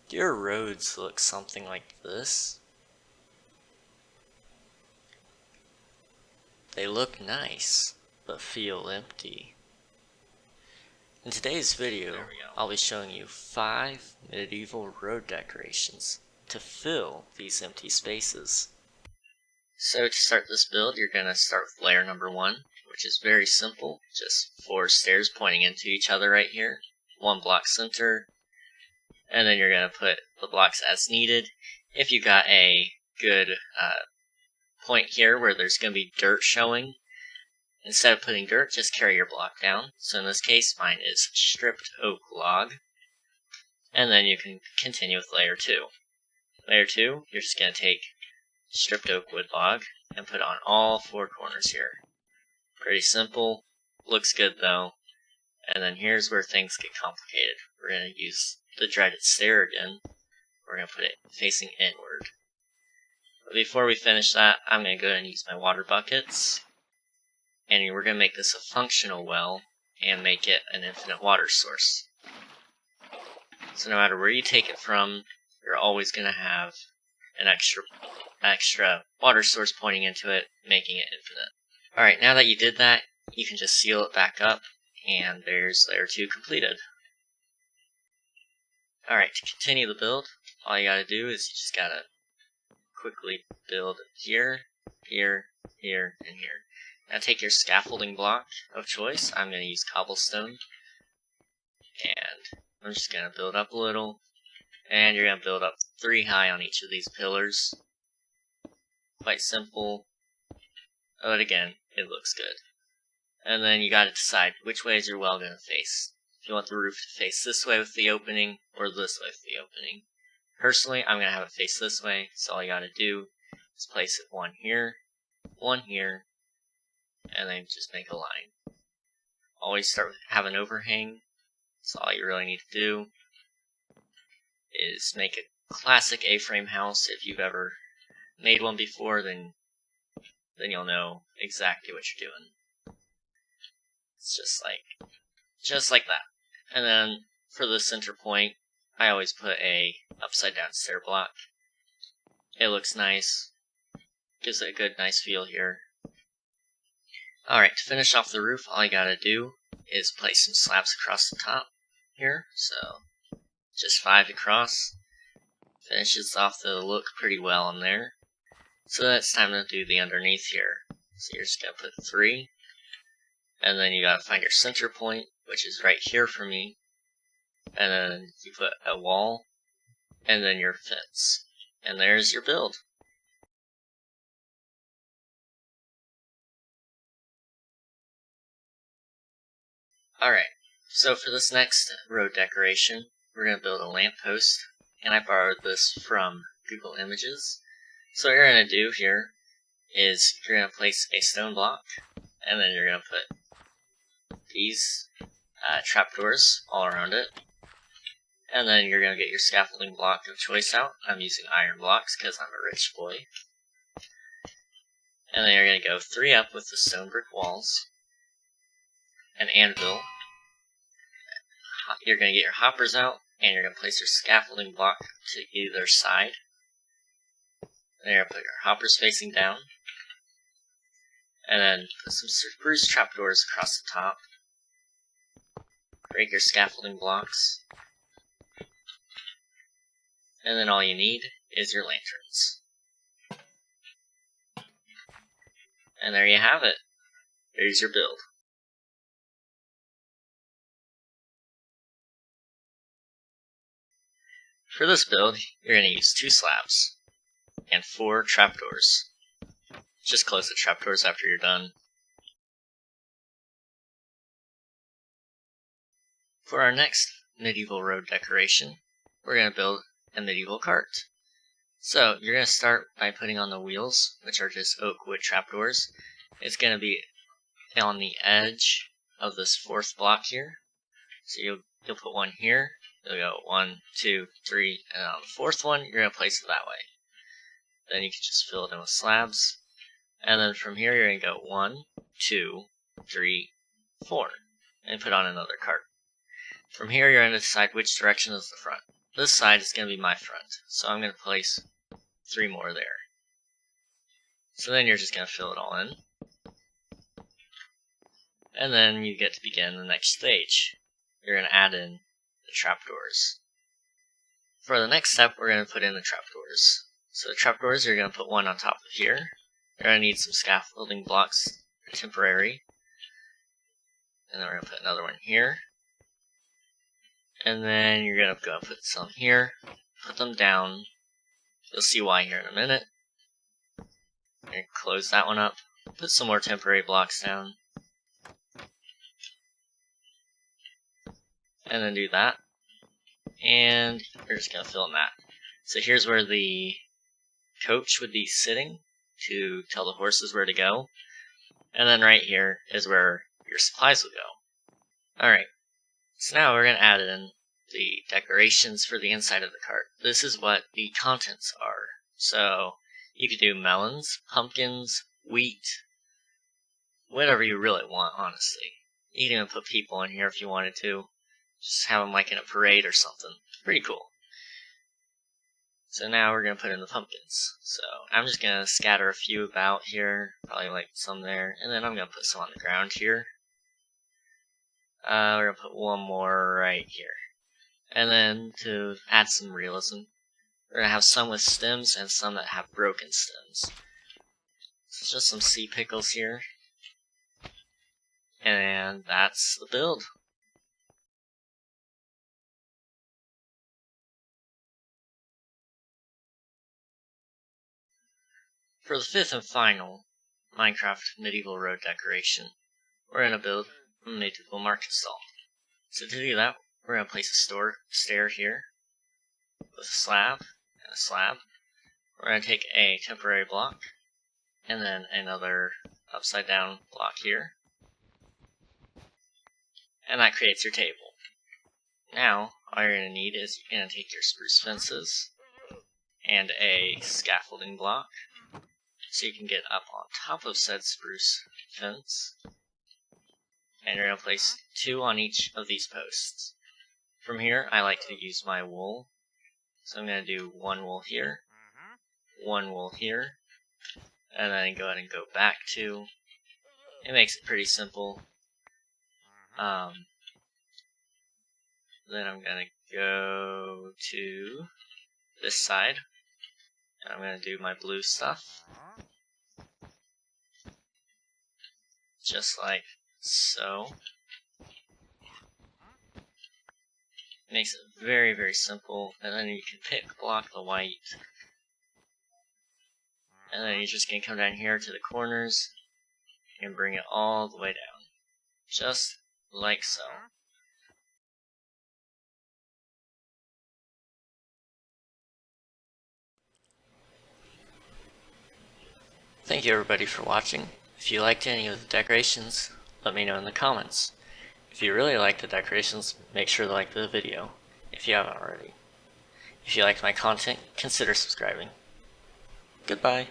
Do your roads look something like this? They look nice, but feel empty. In today's video, I'll be showing you 5 medieval road decorations to fill these empty spaces. So to start this build, you're going to start with layer number 1, which is very simple, just 4 stairs pointing into each other right here, 1 block center, and then you're going to put the blocks as needed. If you got a good point here where there's going to be dirt showing, instead of putting dirt, just carry your block down. So in this case, mine is stripped oak log. And then you can continue with layer 2. Layer 2, you're just going to take stripped oak wood log and put on all 4 corners here. Pretty simple. Looks good though. And then here's where things get complicated. We're going to use the dreaded stair again. We're going to put it facing inward. But before we finish that, I'm going to go ahead and use my water buckets. And we're going to make this a functional well and make it an infinite water source. So no matter where you take it from, you're always going to have an extra water source pointing into it, making it infinite. Alright, now that you did that, you can just seal it back up, and there's layer 2 completed. Alright, to continue the build, all you gotta do is you just gotta quickly build here, here, here, and here. Now take your scaffolding block of choice. I'm going to use cobblestone. And I'm just going to build up a little. And you're going to build up 3 high on each of these pillars. Quite simple. But again, it looks good. And then you got to decide which way is your well going to face. If you want the roof to face this way with the opening, or this way with the opening. Personally, I'm going to have it face this way. So all you got to do is place it 1 here, 1 here, and then just make a line. Always start with have an overhang. So all you really need to do is make a classic A-frame house. If you've ever made one before, then you'll know exactly what you're doing. It's just like that. And then for the center point, I always put a upside down stair block. It looks nice. Gives it a good nice feel here. Alright, to finish off the roof, all you gotta do is place some slabs across the top here. So, just 5 across. Finishes off the look pretty well in there. So that's time to do the underneath here. So you're just gonna put 3. And then you gotta find your center point, which is right here for me. And then you put a wall, and then your fence. And there's your build. Alright, so for this next road decoration, we're going to build a lamppost, and I borrowed this from Google Images. So what you're going to do here is you're going to place a stone block, and then you're going to put these trapdoors all around it. And then you're going to get your scaffolding block of choice out. I'm using iron blocks because I'm a rich boy. And then you're going to go 3 up with the stone brick walls. An anvil. You're going to get your hoppers out, and you're going to place your scaffolding block to either side. Then you're going to put your hoppers facing down. And then put some spruce trapdoors across the top. Break your scaffolding blocks. And then all you need is your lanterns. And there you have it. There's your build. For this build, you're going to use 2 slabs and 4 trapdoors. Just close the trapdoors after you're done. For our next medieval road decoration, we're going to build a medieval cart. So you're going to start by putting on the wheels, which are just oak wood trapdoors. It's going to be on the edge of this 4th block here. So you'll put 1 here. You'll go 1, 2, 3, and on the 4th one, you're going to place it that way. Then you can just fill it in with slabs. And then from here, you're going to go 1, 2, 3, 4, and put on another cart. From here, you're going to decide which direction is the front. this side is going to be my front, so I'm going to place 3 more there. So then you're just going to fill it all in. And then you get to begin the next stage. You're going to add in the trapdoors. For the next step, we're going to put in the trapdoors. So the trapdoors, you're going to put one on top of here. You're going to need some scaffolding blocks, temporary. And then we're going to put another one here. And then you're going to go and put some here. Put them down. You'll see why here in a minute. And close that one up. Put some more temporary blocks down. And then do that. And we're just going to fill in that. So here's where the coach would be sitting to tell the horses where to go. And then right here is where your supplies will go. Alright, so now we're going to add in the decorations for the inside of the cart. This is what the contents are. So you could do melons, pumpkins, wheat, whatever you really want, honestly. You can even put people in here if you wanted to. Just have them like in a parade or something. Pretty cool. So now we're going to put in the pumpkins. So I'm just going to scatter a few about here. Probably like some there. And then I'm going to put some on the ground here. We're going to put one more right here. And then to add some realism, we're going to have some with stems and some that have broken stems. So just some sea pickles here. And that's the build. For the 5th and final Minecraft medieval road decoration, we're going to build a medieval market stall. So to do that, we're going to place a stair here with a slab and a slab. We're going to take a temporary block and then another upside down block here. And that creates your table. Now, all you're going to need is you're going to take your spruce fences and a scaffolding block. So you can get up on top of said spruce fence. And you're going to place 2 on each of these posts. From here, I like to use my wool. So I'm going to do 1 wool here, 1 wool here, and then go ahead and go back 2. It makes it pretty simple. Then I'm going to go to this side. And I'm going to do my blue stuff. Just like so. Makes it very, very simple. And then you can pick block the white. And then you're just going to come down here to the corners and bring it all the way down. Just like so. Thank you everybody for watching. If you liked any of the decorations, let me know in the comments. If you really like the decorations, make sure to like the video, if you haven't already. If you liked my content, consider subscribing. Goodbye.